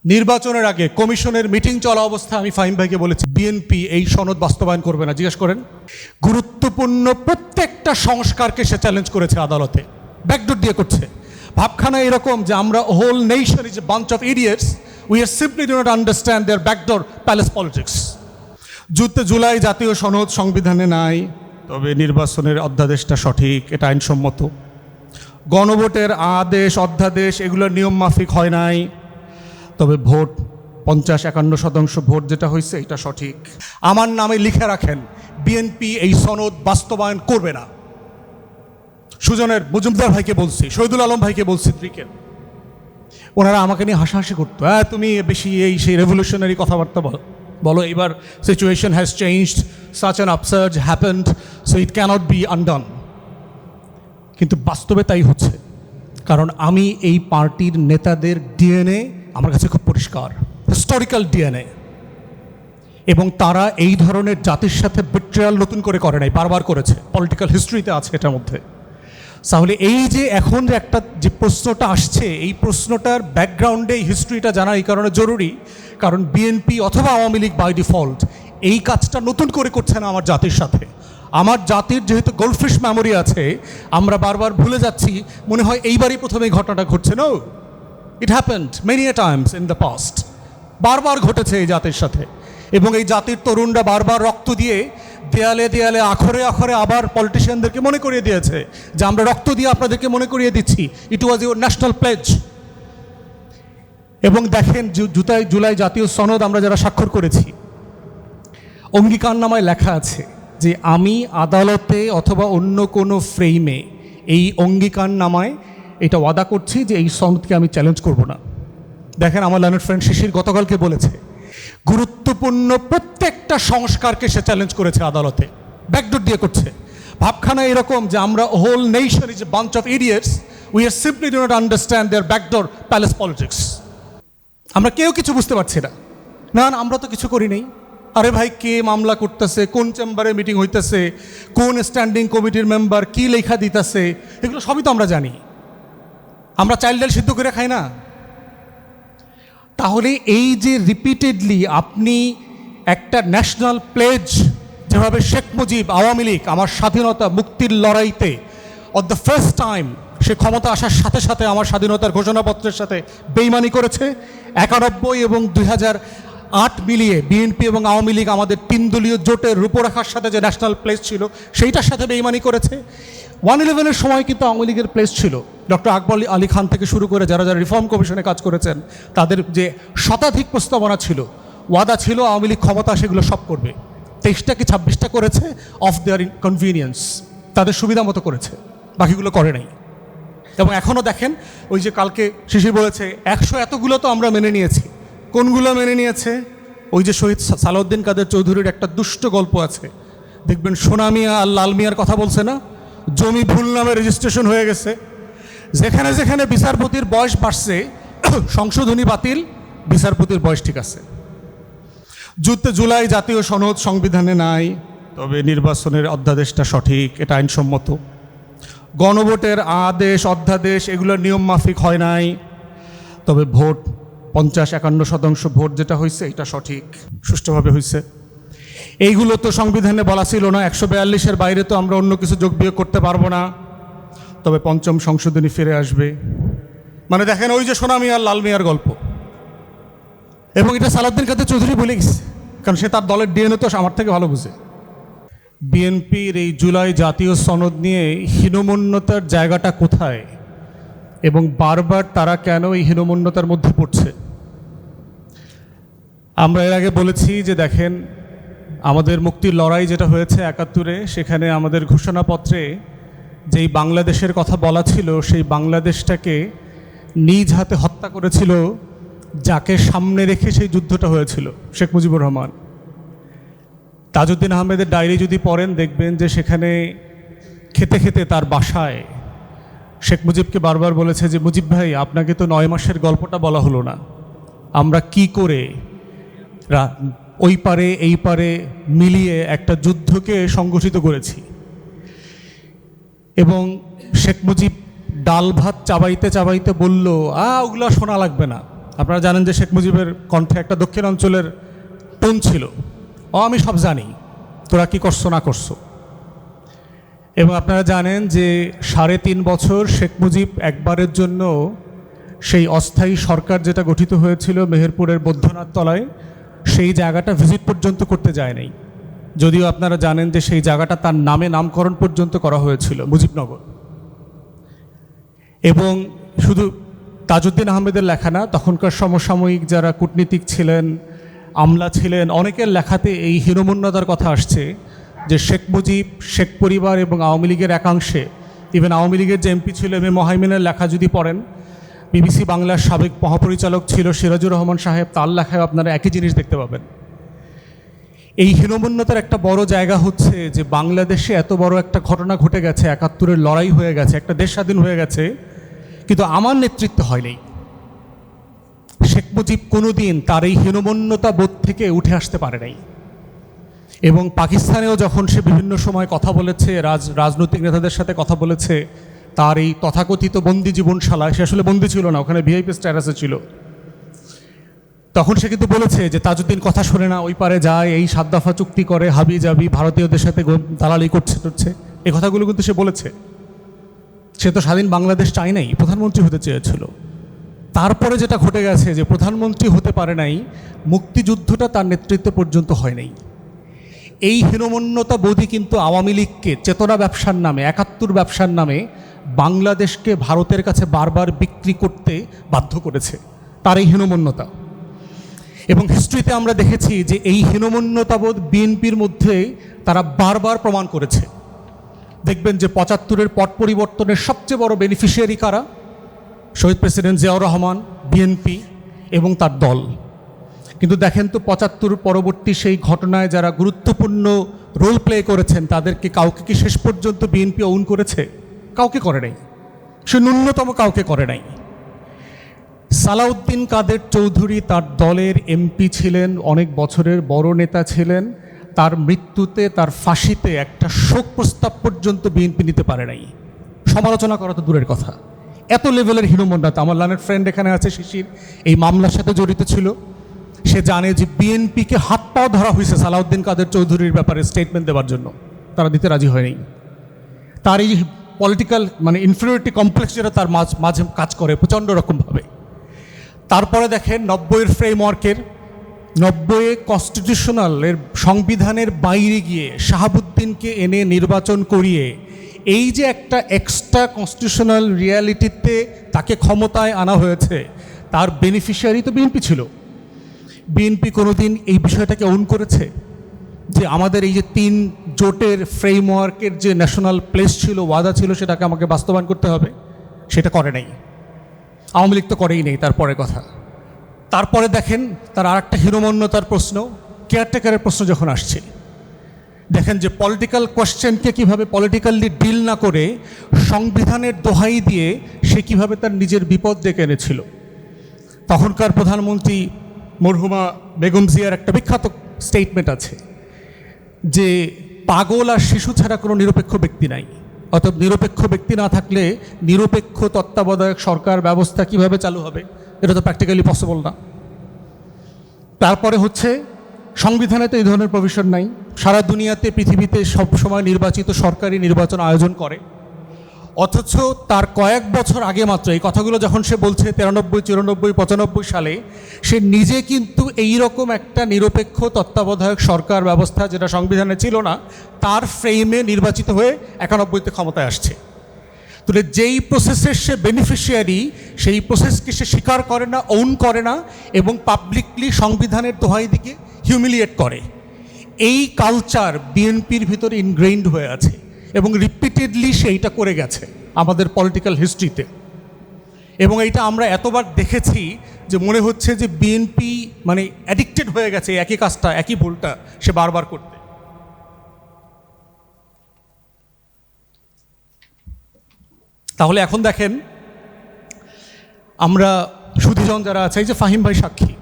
নির্বাচনের আগে কমিশনের মিটিং চলা অবস্থায় আমি ফাহিম ভাইকে বলেছি বিএনপি এই সনদ বাস্তবায়ন করবে না। জিজ্ঞেস করেন, গুরুত্বপূর্ণ প্রত্যেকটা সংস্কারকে সে চ্যালেঞ্জ করেছে আদালতে, ব্যাকডোর দিয়ে করছে। ভাবখানা এরকম যে আমরা whole nation is a bunch of idiots, we are simply do not understand their backdoor palace politics. July জাতীয় সনদ সংবিধানে নাই, তবে নির্বাচনের অধ্যাদেশটা সঠিক, এটা আইনসম্মত। গণভোটের আদেশ অধ্যাদেশ এগুলোর নিয়ম মাফিক হয় নাই, তবে ভোট ৫০-৫১% ভোট যেটা হয়েছে এটা সঠিক। আমার নামে লিখে রাখেন, বিএনপি এই সনদ বাস্তবায়ন করবে না। সুজনের মজুমদার ভাইকে বলছি, শহীদুল আলম ভাইকে বলছি, ত্রিকের ওনারা আমাকে নিয়ে হাসাহাসি করতো, তুমি বেশি এই সেই রেভলিউশনারি কথাবার্তা বলো, এবার situation has changed, such an upsurge happened, so it cannot be undone. কিন্তু বাস্তবে তাই হচ্ছে, কারণ আমি এই পার্টির নেতাদের ডিএনএ আমার কাছে খুব পরিষ্কার, হিস্টোরিক্যাল ডিএনএ, এবং তারা এই ধরনের জাতির সাথে বিট্রেয়াল নতুন করে নাই, বারবার করেছে, পলিটিক্যাল হিস্ট্রিতে আছে এটার মধ্যে। তাহলে এই যে এখন যে একটা যে প্রশ্নটা আসছে, এই প্রশ্নটার ব্যাকগ্রাউন্ডে এই হিস্ট্রিটা জানা এই কারণে জরুরি, কারণ বিএনপি অথবা আওয়ামী লীগ বাই ডিফল্ট এই কাজটা নতুন করে করছে না আমার জাতির সাথে। আমার জাতির যেহেতু গোল্ডফিশ মেমোরি আছে, আমরা বারবার ভুলে যাচ্ছি, মনে হয় এইবারই প্রথমে এই ঘটনাটা ঘটছে। No, it happened many a times in the past, বারবার ঘটেছে এই জাতির সাথে। এবং এই জাতির তরুণরা বারবার রক্ত দিয়ে দেয়ালে দেয়ালে আখরে আখরে আবার পলিটিশিয়ানদেরকে মনে করিয়ে দিয়েছে যে আমরা রক্ত দিয়ে আপনাদেরকে মনে করিয়ে দিচ্ছি, ইট ওয়াজ ইউর ন্যাশনাল প্লেজ। এবং দেখেন, জুলাই জাতীয় সনদ আমরা যারা স্বাক্ষর করেছি, অঙ্গীকারনামায় লেখা আছে যে আমি আদালতে অথবা অন্য কোনো ফ্রেমে এই অঙ্গীকারনামায় এটা ওয়াদা করছি যে এই সনদকে আমি চ্যালেঞ্জ করব না। দেখেন, আমার লার্নার ফ্রেন্ড শিশির গতকালকে বলেছে, গুরুত্বপূর্ণ প্রত্যেকটা সংস্কারকে সে চ্যালেঞ্জ করেছে আদালতে, ব্যাকডোর দিয়ে করছে। ভাবখানা এরকম যে আমরা whole nation is a bunch of idiots, we are simply do not understand their backdoor palace politics. আমরা কেউ কিছু বুঝতে পারছি না, না আমরা তো কিছু করি নেই। আরে ভাই, কে মামলা করতেছে, কোন চেম্বারে মিটিং হইতেছে, কোন স্ট্যান্ডিং কমিটির মেম্বার কি লেখা দিতেছে, এগুলো সবই তো আমরা জানি। আমরা চাইল্ড ডাল সিদ্ধ করে খাই না? তাহলে এই যে রিপিটেডলি আপনি একটা ন্যাশনাল প্লেজ, যেভাবে শেখ মুজিব আওয়ামী লীগ আমার স্বাধীনতা মুক্তির লড়াইতে অফ দ্য ফার্স্ট টাইম সে ক্ষমতা আসার সাথে সাথে আমার স্বাধীনতার ঘোষণাপত্রের সাথে বেইমানি করেছে, 91 এবং 2008 মিলিয়ে বিএনপি এবং আওয়ামী লীগ আমাদের 3 দলীয় জোটের রূপরেখার সাথে যে ন্যাশনাল প্লেস ছিল সেইটার সাথে বেইমানি করেছে। 111-এর সময় কিন্তু আওয়ামী লীগের প্লেস ছিল, ডক্টর আকবর আলী খান থেকে শুরু করে যারা যারা রিফর্ম কমিশনে কাজ করেছেন তাদের যে শতাধিক প্রস্তাবনা ছিল, ওয়াদা ছিল আওয়ামী লীগ ক্ষমতা সেগুলো সব করবে। 23টা কি 26টা করেছে অফ দেয়ার কনভিনিয়েন্স, তাদের সুবিধা মতো করেছে, বাকিগুলো করে নাই। এবং এখনও দেখেন, ওই যে কালকে শিশির বলেছে 100 এতগুলো তো আমরা মেনে নিয়েছি। কোনগুলো মেনে নিয়েছে? ওই যে শহীদ সালাউদ্দিন কাদের চৌধুরীর একটা দুষ্ট গল্প আছে, দেখবেন সোনা মিয়া আর লাল মিয়ার কথা বলছে না, জমি ভুল নামে রেজিস্ট্রেশন হয়ে গেছে। যেখানে যেখানে বিচারপতির বয়স বাড়ছে সংশোধনী বাতিল, বিচারপতির বয়স ঠিক আছে। জুলাই জাতীয় সনদ সংবিধানে নাই, তবে নির্বাচনের অধ্যাদেশটা সঠিক, এটা আইনসম্মত। গণভোটের আদেশ অধ্যাদেশ এগুলোর নিয়ম মাফিক হয় নাই, তবে ভোট ৫০-৫১% ভোট যেটা হয়েছে এটা সঠিক, সুষ্ঠুভাবে হয়েছে। এইগুলো তো সংবিধানে বলা ছিল না, 142-এর বাইরে তো আমরা অন্য কিছু যোগ বিয়োগ করতে পারবো না, তবে 5ম সংশোধনী ফিরে আসবে। মানে দেখেন, ওই যে সোনা মিয়া আর লাল মিয়ার গল্প, এবং এটা সালাউদ্দিন কাদের চৌধুরী বলে গেছে, কারণ সে তার দলের ডিএনএ তো আমার থেকে ভালো বুঝে। বিএনপির এই জুলাই জাতীয় সনদ নিয়ে হীনমন্যতার জায়গাটা কোথায়, এবং বারবার তারা কেন এই হীনমন্যতার মধ্যে পড়ছে? আমরা এর আগে বলেছি যে দেখেন, আমাদের মুক্তির লড়াই যেটা হয়েছে 71-এ, সেখানে আমাদের ঘোষণাপত্রে যেই বাংলাদেশের কথা বলা ছিল, সেই বাংলাদেশটাকে নিজ হাতে হত্যা করেছিল যাকে সামনে রেখে সেই যুদ্ধটা হয়েছিল, শেখ মুজিবুর রহমান। তাজউদ্দিন আহমেদের ডায়েরি যদি পড়েন, দেখবেন যে সেখানে খেতে খেতে তার বাসায় শেখ মুজিবকে বারবার বলেছে যে মুজিব ভাই, আপনাকে তো 9 মাসের গল্পটা বলা হলো না, আমরা কি করে ওই পারে এই পারে মিলিয়ে একটা যুদ্ধকে সংগঠিত করেছি। এবং শেখ মুজিব ডাল ভাত চাবাইতে চাবাইতে বলল, ওগুলো শোনা লাগবে না, আপনারা জানেন যে শেখ মুজিবের কণ্ঠে একটা দক্ষিণ অঞ্চলের টোন ছিল, আমি সব জানি, তোরা কি করছো না করছো। এবং আপনারা জানেন যে 3.5 বছর শেখ মুজিব একবারের জন্য সেই অস্থায়ী সরকার যেটা গঠিত হয়েছিল মেহেরপুরের বৈদ্যনাথ তলায়, সেই জায়গাটা ভিজিট পর্যন্ত করতে যায় নাই। যদিও আপনারা জানেন যে সেই জায়গাটা তার নামে নামকরণ পর্যন্ত করা হয়েছিল, মুজিবনগর। এবং শুধু তাজউদ্দিন আহমেদের লেখা না, তখনকার সমসাময়িক যারা কূটনীতিক ছিলেন, আমলা ছিলেন, অনেকের লেখাতে এই হীনমন্যতার কথা আসছে যে শেখ মুজিব, শেখ পরিবার এবং আওয়ামী লীগের একাংশে, ইভেন আওয়ামী লীগের যে এমপি ছিল এম এ মোহাইমিনের লেখা যদি পড়েন, বিবিসি বাংলার সাবেক মহাপরিচালক ছিল সিরাজুর রহমান সাহেব, তার লেখায় আপনারা একই জিনিস দেখতে পাবেন। এই হীনমন্যতার একটা বড় জায়গা হচ্ছে যে বাংলাদেশে এত বড় একটা ঘটনা ঘটে গেছে, 71-এর লড়াই হয়ে গেছে, একটা দেশ স্বাধীন হয়ে গেছে, কিন্তু আমার নেতৃত্ব হয়নি। শেখ মুজিব কোনোদিন তার এই হীনমন্যতা বোধ থেকে উঠে আসতে পারে নাই। এবং পাকিস্তানেও যখন সে বিভিন্ন সময় কথা বলেছে, রাজনৈতিক নেতাদের সাথে কথা বলেছে, তার এই তথাকথিত বন্দি জীবনশালায়, সে আসলে বন্দি ছিল না, ওখানে ভিআইপি স্ট্যাটাসে ছিল, তখন সে কিন্তু বলেছে যে তাজউদ্দিন কথা শোনে না, ওই পারে যায়, এই 7 দফা চুক্তি করে, হাবি জাবি ভারতীয়দের সাথে দালালি করছে, এই কথাগুলো কিন্তু সে বলেছে। সে তো স্বাধীন বাংলাদেশ চায় নাই, প্রধানমন্ত্রী হতে চেয়েছিল। তারপরে যেটা ঘটে গেছে যে প্রধানমন্ত্রী হতে পারে নাই, মুক্তিযুদ্ধটা তার নেতৃত্ব পর্যন্ত হয় নাই। এই হীনমন্যতা বোধই কিন্তু আওয়ামী লীগকে চেতনা ব্যবসার নামে, 71 ব্যবসার নামে বাংলাদেশকে ভারতের কাছে বারবার বিক্রি করতে বাধ্য করেছে, তার এই হীনমন্যতা। এবং হিস্ট্রিতে আমরা দেখেছি যে এই হীনমন্যতাবোধ বিএনপির মধ্যে তারা বারবার প্রমাণ করেছে। দেখবেন যে 75-এর পট পরিবর্তনের সবচেয়ে বড় বেনিফিশিয়ারি কারা? শহীদ প্রেসিডেন্ট জিয়াউর রহমান, বিএনপি এবং তার দল। কিন্তু দেখেন তো 75 পরবর্তী সেই ঘটনায় যারা গুরুত্বপূর্ণ রোল প্লে করেছেন, তাদেরকে কাউকে কি শেষ পর্যন্ত বিএনপি ওন করেছে? কাউকে করে নাই, সে ন্যূনতম কাউকে করে নাই। সালাউদ্দিন কাদের চৌধুরী তার দলের এমপি ছিলেন, অনেক বছরের বড় নেতা ছিলেন, তার মৃত্যুতে, তার ফাঁসিতে একটা শোক প্রস্তাব পর্যন্ত বিএনপি নিতে পারে নাই। সমালোচনা করা তো দূরের কথা, এত লেভেলের হীনমন্যতা। আমার লানের ফ্রেন্ড এখানে আছে, শিশির, এই মামলার সাথে জড়িত ছিল, সে জানে যে বিএনপিকে হাত পাও ধরা হয়েছে সালাউদ্দিন কাদের চৌধুরীর ব্যাপারে স্টেটমেন্ট দেওয়ার জন্য, তারা দিতে রাজি হয়নি। তার এই পলিটিক্যাল ইনফিরিয়রিটি কমপ্লেক্স যেটা তার মাঝে কাজ করে প্রচণ্ড রকমভাবে। তারপরে দেখেন 90-এর ফ্রেমওয়ার্কের, 90-এ কনস্টিটিউশনালের সংবিধানের বাইরে গিয়ে শাহাবুদ্দিনকে এনে নির্বাচন করিয়ে এই যে একটা এক্সট্রা কনস্টিটিউশনাল রিয়ালিটিতে তাকে ক্ষমতায় আনা হয়েছে, তার বেনিফিশিয়ারি তো বিএনপি ছিল। বিএনপি কোনোদিন এই বিষয়টাকে ওন করেছে যে আমাদের এই যে 3 জোটের ফ্রেমওয়ার্কের যে ন্যাশনাল প্লেস ছিল, ওয়াদা ছিল, সেটাকে আমাকে বাস্তবায়ন করতে হবে? সেটা করে নাই। আওয়ামী লীগ তো করেই নেই, তারপরে কথা। তারপরে দেখেন তার আর একটা হীনমন্যতার প্রশ্ন, কেয়ারটেকারের প্রশ্ন যখন আসছে, দেখেন যে পলিটিক্যাল কোয়েশ্চেনকে কীভাবে পলিটিক্যালি ডিল না করে সংবিধানের দোহাই দিয়ে সে কীভাবে তার নিজের বিপদ ডেকে এনেছিল। তখনকার প্রধানমন্ত্রী মরহুমা বেগম জিয়ার একটা বিখ্যাত স্টেটমেন্ট আছে যে পাগল আর শিশু ছাড়া কোনো নিরপেক্ষ ব্যক্তি নাই। অর্থাৎ নিরপেক্ষ ব্যক্তি না থাকলে নিরপেক্ষ তত্ত্বাবধায়ক সরকার ব্যবস্থা কিভাবে চালু হবে? এটা তো প্র্যাকটিক্যালি পসিবল না। তারপরে হচ্ছে সংবিধানে তো এই ধরনের প্রভিশন নাই। সারা দুনিয়াতে, পৃথিবীতে সব সময় নির্বাচিত সরকারি নির্বাচন আয়োজন করে, অথচ তার কয়েক বছর আগে মাত্র এই কথাগুলো যখন সে বলছে 93, 94, 95 সালে, সে নিজে কিন্তু এই রকম একটা নিরপেক্ষ তত্ত্বাবধায়ক সরকার ব্যবস্থা যেটা সংবিধানে ছিল না, তার ফ্রেমে নির্বাচিত হয়ে 91-তে ক্ষমতায় আসছে। তাহলে যেই প্রসেসের সে বেনিফিশিয়ারি, সেই প্রসেসকে সে স্বীকার করে না, ওন করে না, এবং পাবলিকলি সংবিধানের দোহাই দিকে হিউমিলিয়েট করে। এই কালচার বিএনপির ভিতরে ইনগ্রেইন্ড হয়ে আছে এবং রিপিটেডলি সেইটা করে গেছে আমাদের পলিটিক্যাল হিস্ট্রিতে। এবং এইটা আমরা এতবার দেখেছি যে মনে হচ্ছে যে বিএনপি অ্যাডিক্টেড হয়ে গেছে একই কাজটা, একই ভুলটা সে বারবার করতে। তাহলে এখন দেখেন আমরা সুধীজন যারা আছে, এই যে ফাহিম ভাই সাক্ষী,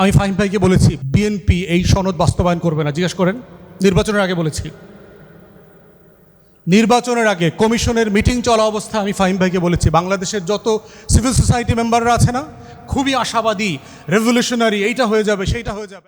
আমি ফাহিম ভাইকে বলেছি বিএনপি এই সনদ বাস্তবায়ন করবে না, জিজ্ঞেস করেন, নির্বাচনের আগে বলেছি। নির্বাচনের আগে কমিশনের মিটিং চলা অবস্থায় আমি ফাহিম ভাইকে বলেছি, বাংলাদেশের যত সিভিল সোসাইটি মেম্বাররা আছে না, খুবই আশাবাদী, রেভলিউশনারি, এইটা হয়ে যাবে সেইটা হয়ে যাবে।